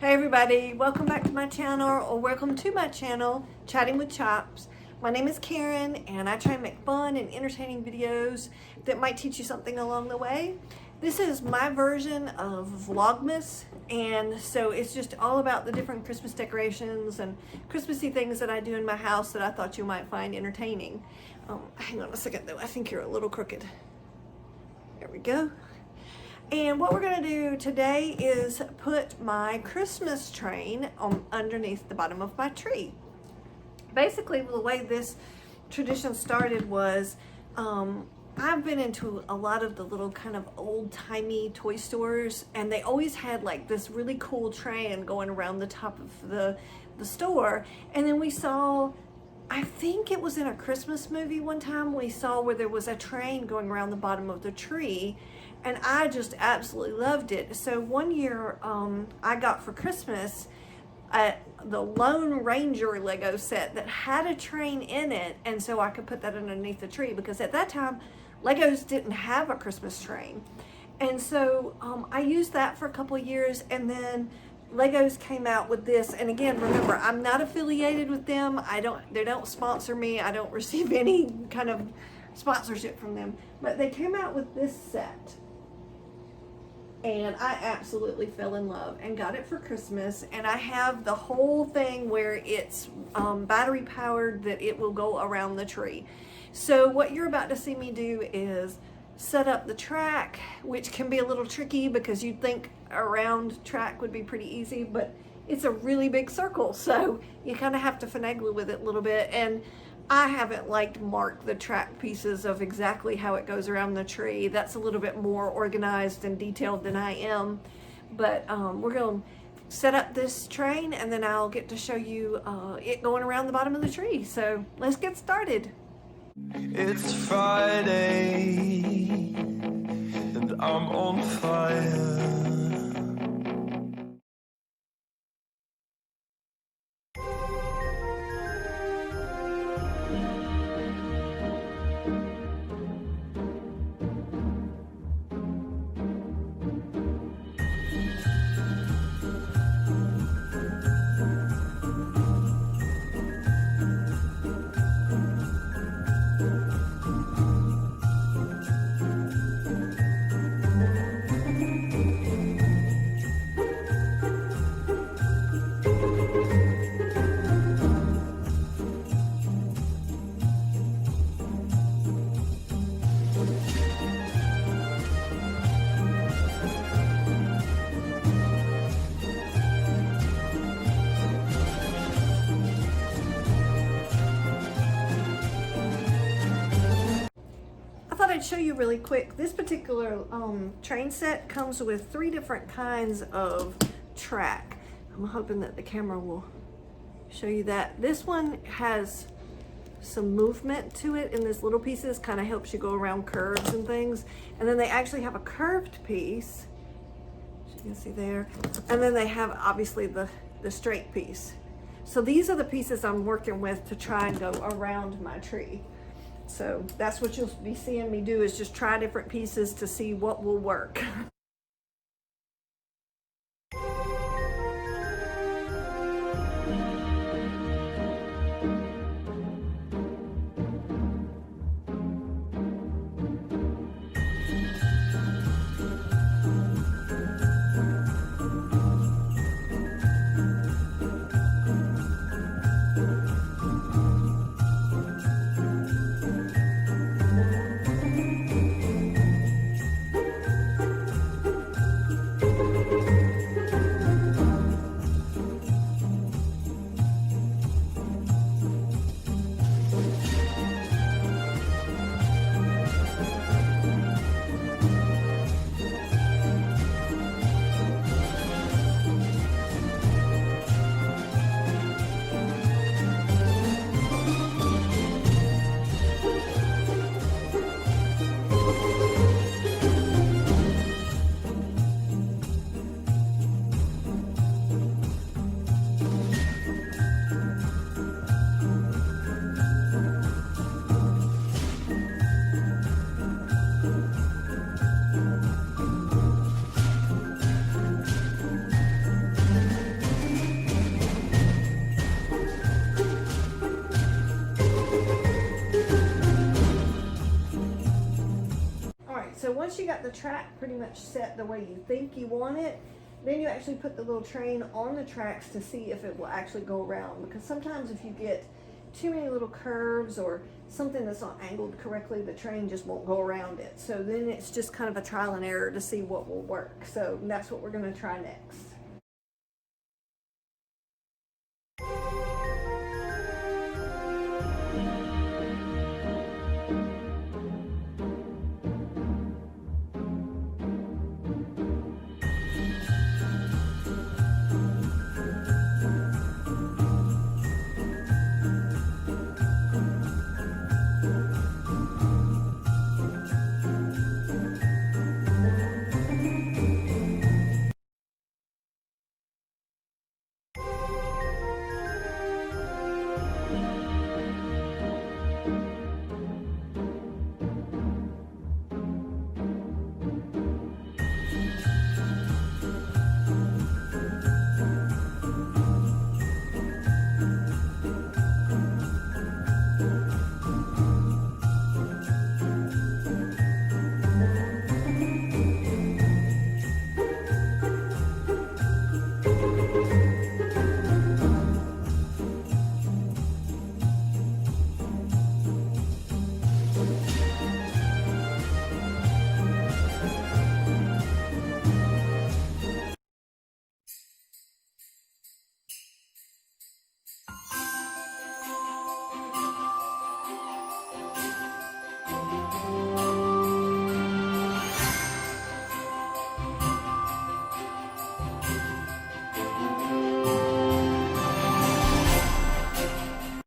Hey everybody, welcome back to my channel, or welcome to my channel, Chatting with Chops. My name is Karen, and I try and make fun and entertaining videos that might teach you something along the way. This is my version of Vlogmas, and so it's just all about the different Christmas decorations and Christmassy things that I do in my house that I thought you might find entertaining. Hang on a second though, I think you're a little crooked. There we go. And what we're going to do today is put my Christmas train underneath the bottom of my tree. Basically, the way this tradition started was I've been into a lot of the little kind of old-timey toy stores, and they always had like this really cool train going around the top of the store. And then we saw, I think it was in a Christmas movie one time, we saw where there was a train going around the bottom of the tree. And I just absolutely loved it. So one year I got for Christmas the Lone Ranger Lego set that had a train in it, and so I could put that underneath the tree, because at that time Legos didn't have a Christmas train. And so I used that for a couple of years, and then Legos came out with this. And again, remember, I'm not affiliated with them. They don't sponsor me. I don't receive any kind of sponsorship from them, but they came out with this set. And I absolutely fell in love and got it for Christmas. And I have the whole thing where it's battery powered, that it will go around the tree. So what you're about to see me do is set up the track, which can be a little tricky because you'd think a round track would be pretty easy, but it's a really big circle. So you kind of have to finagle with it a little bit. And I haven't marked the track pieces of exactly how it goes around the tree. That's a little bit more organized and detailed than I am. But we're going to set up this train, and then I'll get to show you it going around the bottom of the tree. So let's get started. It's Friday and I'm on fire. I'd show you really quick. This particular train set comes with 3 different kinds of track. I'm hoping that the camera will show you that. This one has some movement to it in this little pieces, kind of helps you go around curves and things. And then they actually have a curved piece, as you can see there. And then they have obviously the straight piece. So these are the pieces I'm working with to try and go around my tree. So that's what you'll be seeing me do, is just try different pieces to see what will work. once you got the track pretty much set the way you think you want it, then you actually put the little train on the tracks to see if it will actually go around. Because sometimes if you get too many little curves or something that's not angled correctly, the train just won't go around it. So then it's just kind of a trial and error to see what will work. So that's what we're going to try next.